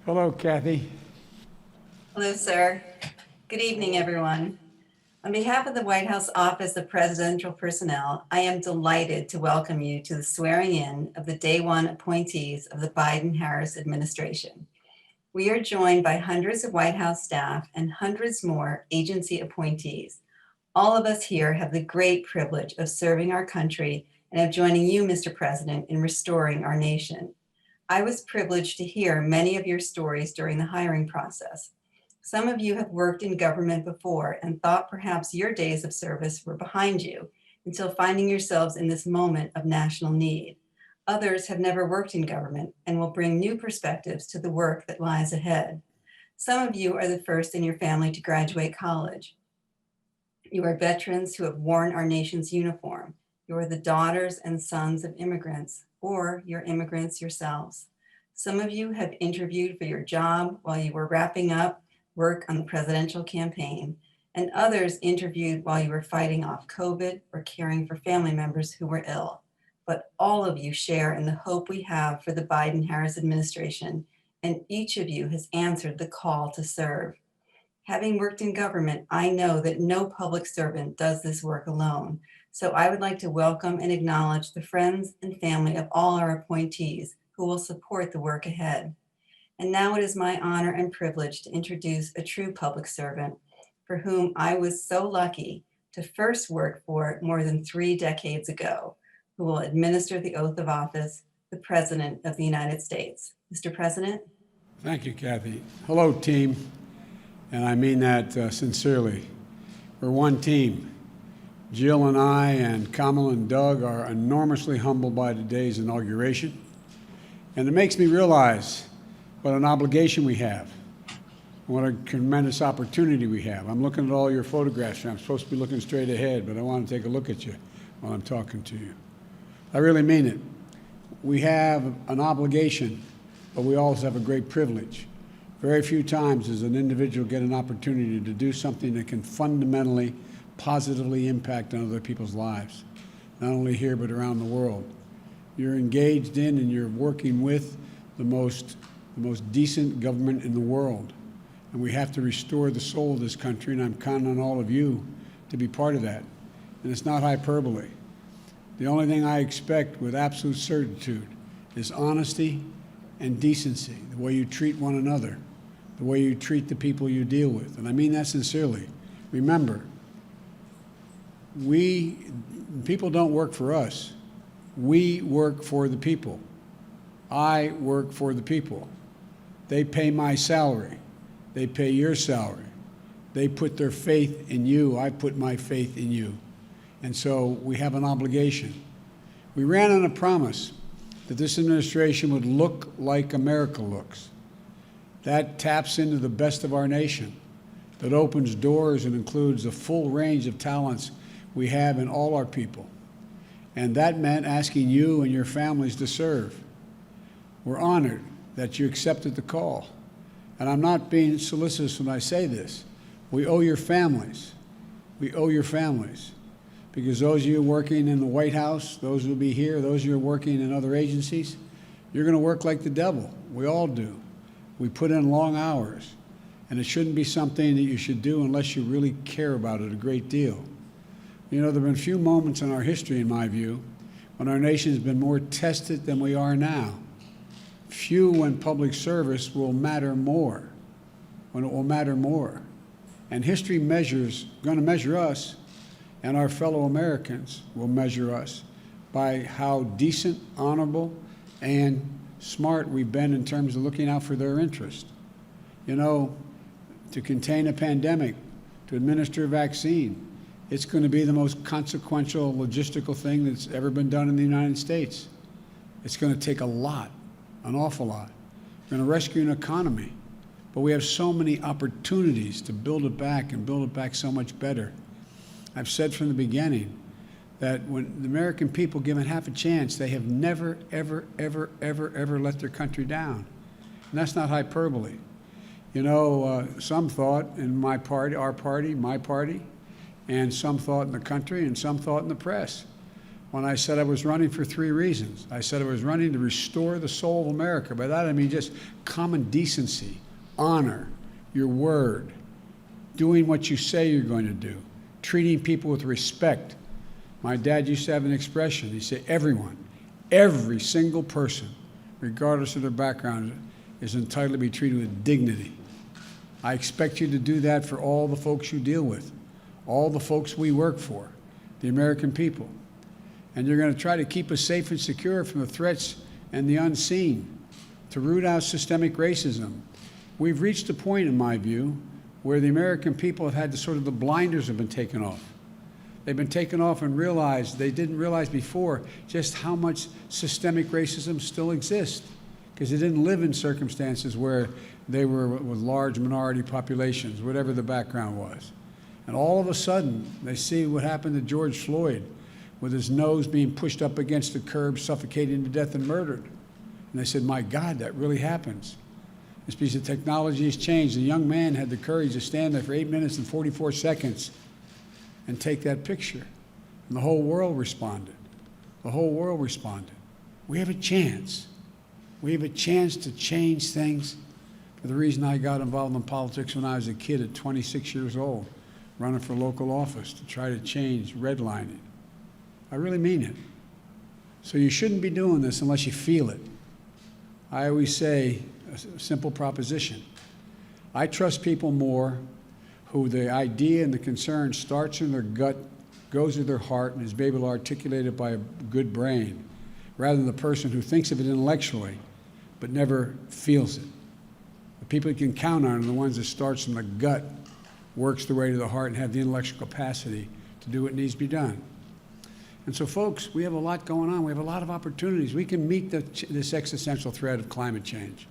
Hello, Kathy. Hello, sir. Good evening, everyone. On behalf of the White House Office of Presidential Personnel, I am delighted to welcome you to the swearing in of the Day One appointees of the Biden-Harris administration. We are joined by hundreds of White House staff and hundreds more agency appointees. All of us here have the great privilege of serving our country and of joining you, Mr. President, in restoring our nation. I was privileged to hear many of your stories during the hiring process. Some of you have worked in government before and thought perhaps your days of service were behind you until finding yourselves in this moment of national need. Others have never worked in government and will bring new perspectives to the work that lies ahead. Some of you are the first in your family to graduate college. You are veterans who have worn our nation's uniform. You are the daughters and sons of immigrants, or you're immigrants yourselves. Some of you have interviewed for your job while you were wrapping up work on the presidential campaign, and others interviewed while you were fighting off COVID or caring for family members who were ill. But all of you share in the hope we have for the Biden-Harris administration, and each of you has answered the call to serve. Having worked in government, I know that no public servant does this work alone. So I would like to welcome and acknowledge the friends and family of all our appointees who will support the work ahead. And now it is my honor and privilege to introduce a true public servant for whom I was so lucky to first work for more than 3 decades ago, who will administer the oath of office, the President of the United States. Mr. President. Thank you, Kathy. Hello, team. And I mean that sincerely. We're one team. Jill and I and Kamala and Doug are enormously humbled by today's inauguration. And it makes me realize what an obligation we have, what a tremendous opportunity we have. I'm looking at all your photographs. I'm supposed to be looking straight ahead, but I want to take a look at you while I'm talking to you. I really mean it. We have an obligation, but we also have a great privilege. Very few times does an individual get an opportunity to do something that can fundamentally, positively impact on other people's lives, not only here but around the world. You're engaged in and you're working with the most decent government in the world. And we have to restore the soul of this country, and I'm counting on all of you to be part of that. And it's not hyperbole. The only thing I expect with absolute certitude is honesty and decency, the way you treat one another, the way you treat the people you deal with. And I mean that sincerely. Remember, people don't work for us. We work for the people. I work for the people. They pay my salary. They pay your salary. They put their faith in you. I put my faith in you. And so we have an obligation. We ran on a promise that this administration would look like America looks. That taps into the best of our nation, that opens doors and includes a full range of talents we have in all our people. And that meant asking you and your families to serve. We're honored that you accepted the call. And I'm not being solicitous when I say this. We owe your families. We owe your families. Because those of you working in the White House, those who will be here, those of you working in other agencies, you're going to work like the devil. We all do. We put in long hours. And it shouldn't be something that you should do unless you really care about it a great deal. You know, there have been few moments in our history, in my view, when our nation has been more tested than we are now. Few when public service will matter more, when it will matter more. And history going to measure us, and our fellow Americans will measure us by how decent, honorable, and smart we've been in terms of looking out for their interest. You know, to contain a pandemic, to administer a vaccine, it's going to be the most consequential logistical thing that's ever been done in the United States. It's going to take a lot, an awful lot. We're going to rescue an economy, but we have so many opportunities to build it back and build it back so much better. I've said from the beginning that when the American people given half a chance, they have never, ever, ever, ever, ever let their country down. And that's not hyperbole. You know, some thought in my party, our party, my party, and some thought in the country, and some thought in the press, when I said I was running for 3 reasons. I said I was running to restore the soul of America. By that I mean just common decency, honor, your word, doing what you say you're going to do, treating people with respect. My dad used to have an expression. He said, everyone, every single person, regardless of their background, is entitled to be treated with dignity. I expect you to do that for all the folks you deal with, all the folks we work for, the American people. And you're going to try to keep us safe and secure from the threats and the unseen, to root out systemic racism. We've reached a point, in my view, where the American people have had the blinders have been taken off. They've been taken off and realized, they didn't realize before, just how much systemic racism still exists, because they didn't live in circumstances where they were with large minority populations, whatever the background was. And all of a sudden, they see what happened to George Floyd, with his nose being pushed up against the curb, suffocated to death and murdered. And they said, my God, that really happens. It's because the technology has changed. The young man had the courage to stand there for 8 minutes and 44 seconds and take that picture. And the whole world responded. The whole world responded. We have a chance. We have a chance to change things. For the reason I got involved in politics when I was a kid at 26 years old, running for local office to try to change redlining. I really mean it. So you shouldn't be doing this unless you feel it. I always say a simple proposition. I trust people more who the idea and the concern starts in their gut, goes to their heart, and is able to articulate it by a good brain, rather than the person who thinks of it intellectually but never feels it. The people you can count on are the ones that starts from the gut, works their way to the heart, and have the intellectual capacity to do what needs to be done. And so, folks, we have a lot going on. We have a lot of opportunities. We can meet this existential threat of climate change.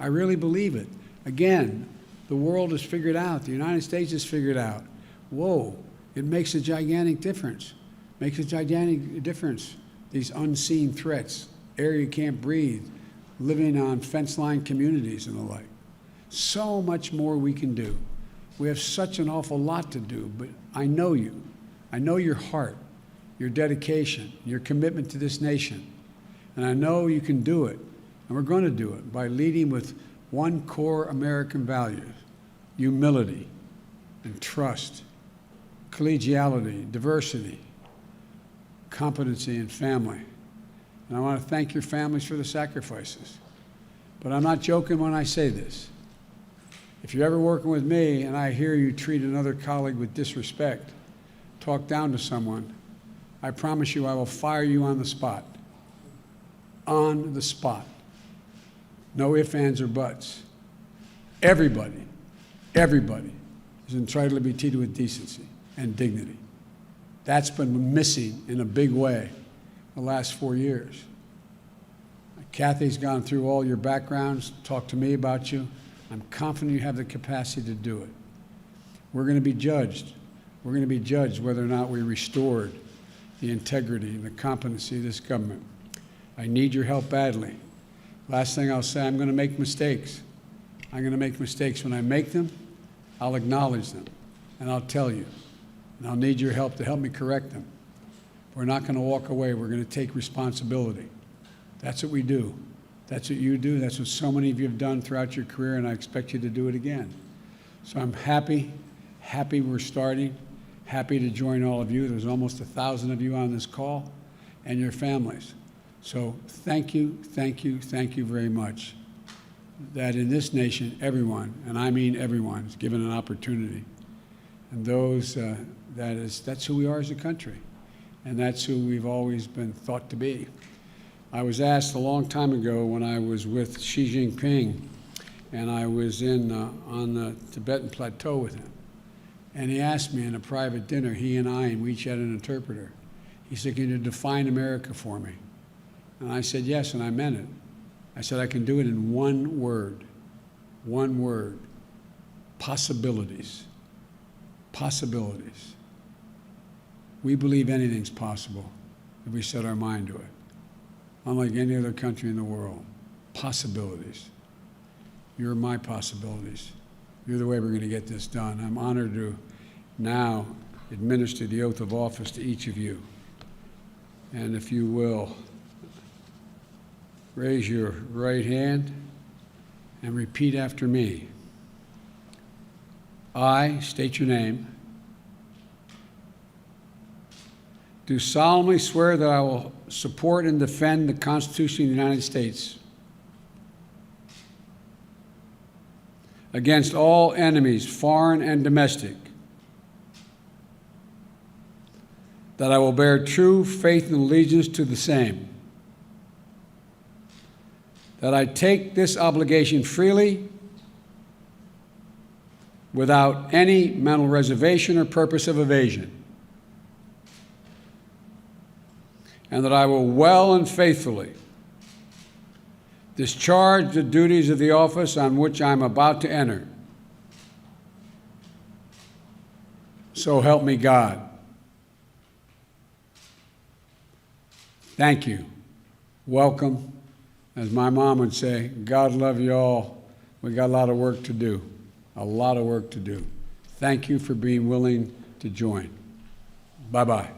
I really believe it. Again, the world has figured out, the United States has figured out, whoa, it makes a gigantic difference. Makes a gigantic difference, these unseen threats, air you can't breathe, living on fence-line communities and the like. So much more we can do. We have such an awful lot to do, but I know you. I know your heart, your dedication, your commitment to this nation. And I know you can do it, and we're going to do it by leading with one core American value: humility and trust, collegiality, diversity, competency, and family. And I want to thank your families for the sacrifices. But I'm not joking when I say this. If you're ever working with me and I hear you treat another colleague with disrespect, talk down to someone, I promise you I will fire you on the spot. On the spot. No ifs, ands, or buts. Everybody is entitled to be treated with decency and dignity. That's been missing in a big way the last 4 years. Kathy's gone through all your backgrounds, talked to me about you. I'm confident you have the capacity to do it. We're going to be judged. We're going to be judged whether or not we restored the integrity and the competency of this government. I need your help badly. Last thing I'll say, I'm going to make mistakes. I'm going to make mistakes. When I make them, I'll acknowledge them, and I'll tell you. And I'll need your help to help me correct them. We're not going to walk away. We're going to take responsibility. That's what we do. That's what you do. That's what so many of you have done throughout your career, and I expect you to do it again. So I'm happy we're starting, happy to join all of you. There's almost 1,000 of you on this call, and your families. So thank you very much. That in this nation, everyone, and I mean everyone, is given an opportunity. And those, that's who we are as a country. And that's who we've always been thought to be. I was asked a long time ago when I was with Xi Jinping, and I was on the Tibetan plateau with him. And he asked me in a private dinner, he and I, and we each had an interpreter. He said, can you define America for me? And I said, yes, and I meant it. I said, I can do it in one word, possibilities. Possibilities. We believe anything's possible if we set our mind to it. Unlike any other country in the world, possibilities. You're my possibilities. You're the way we're going to get this done. I'm honored to now administer the oath of office to each of you. And if you will, raise your right hand and repeat after me. I state your name. Do solemnly swear that I will support and defend the Constitution of the United States against all enemies, foreign and domestic, that I will bear true faith and allegiance to the same, that I take this obligation freely without any mental reservation or purpose of evasion, and that I will well and faithfully discharge the duties of the office on which I am about to enter. So help me God. Thank you. Welcome. As my mom would say, God love you all. We got a lot of work to do. A lot of work to do. Thank you for being willing to join. Bye-bye.